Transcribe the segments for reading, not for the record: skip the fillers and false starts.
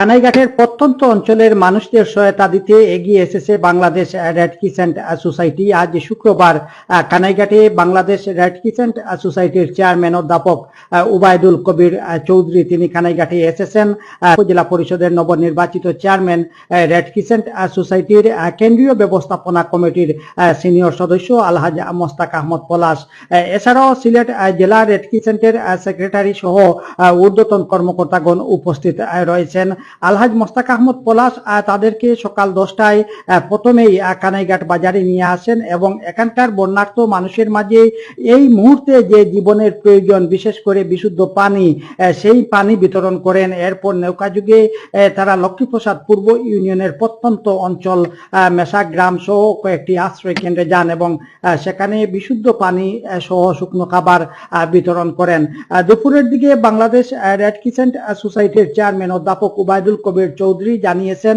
কানাইঘাটের প্রত্যন্ত অঞ্চলের মানুষদের সহায়তা দিতে এগিয়ে এসেছে বাংলাদেশ রেড ক্রিসেন্ট সোসাইটি। আজ শুক্রবার কানাইঘাটে বাংলাদেশ রেড ক্রিসেন্ট সোসাইটির চেয়ারম্যান অধ্যাপক উবায়দুল কবির চৌধুরী তিনি কানাইঘাটে এসেছেন। উপজেলা পরিষদের নবনির্বাচিত চেয়ারম্যান রেড ক্রিসেন্ট সোসাইটির কেন্দ্রীয় ব্যবস্থাপনা কমিটির সিনিয়র সদস্য আলহাজ মোস্তাক আহমদ পলাশ, এছাড়াও সিলেট জেলা রেড ক্রিসেন্টের সেক্রেটারি সহ ঊর্ধ্বতন কর্মকর্তাগণ উপস্থিত রয়েছেন। আলহাজ মোস্তাক আহমদ পলাশ তাদেরকে সকাল 10টায় প্রথমেই কানাইঘাট বাজারে নিয়ে আসেন এবং এখানকার বন্যার্ত মানুষের মাঝে এই মুহূর্তে যে জীবনের প্রয়োজন, বিশেষ করে বিশুদ্ধ পানি, সেই পানি বিতরণ করেন। এরপর নৌকাযুগে তারা লক্ষ্মীপ্রসাদ পূর্ব ইউনিয়নের প্রত্যন্ত অঞ্চল মেশা গ্রাম সহ কয়েকটি আশ্রয় কেন্দ্রে যান এবং সেখানে বিশুদ্ধ পানি সহ শুকনো খাবার বিতরণ করেন। দুপুরের দিকে বাংলাদেশ রেড ক্রিসেন্ট সোসাইটির চেয়ারম্যান অধ্যাপক উবায়দুল কবির চৌধুরী জানিয়েছেন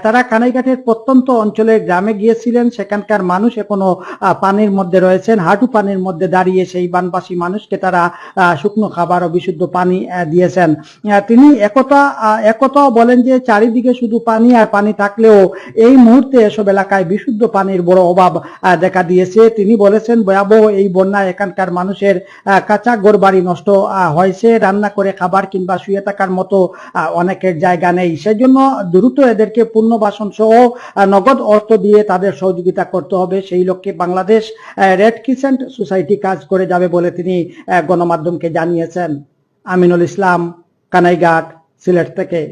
তারা কানাইঘাটের প্রত্যন্ত অঞ্চলের গ্রামে গিয়েছিলেন। সেখানকার মানুষ এখনো পানির মধ্যে রয়েছেন, হাঁটু পানির মধ্যে দাঁড়িয়ে সেই বানবাসী মানুষকে তারা শুকনো খাবার ও বিশুদ্ধ পানি দিয়েছেন। তিনি একথাও বলেন যে চারিদিকে শুধু পানি আর পানি থাকলেও এই মুহূর্তে এসব এলাকায় বিশুদ্ধ পানির বড় অভাব দেখা দিয়েছে। তিনি বলেছেন ভয়াবহ এই বন্যায় এখানকার মানুষের কাঁচা ঘরবাড়ি নষ্ট হয়েছে, রান্না করে খাবার কিংবা শুয়ে থাকার মতো অনেকের জায়গা নেই। সেজন্য দ্রুত এদেরকে পুনর্বাসন সহ নগদ অর্থ দিয়ে তাদের সহযোগিতা করতে হবে। সেই লক্ষ্যে বাংলাদেশ রেড ক্রিসেন্ট সোসাইটি কাজ করে যাবে বলে তিনি গণমাধ্যমকে জানিয়েছেন। আমিনুল ইসলাম, কানাইঘাট, সিলেট থেকে।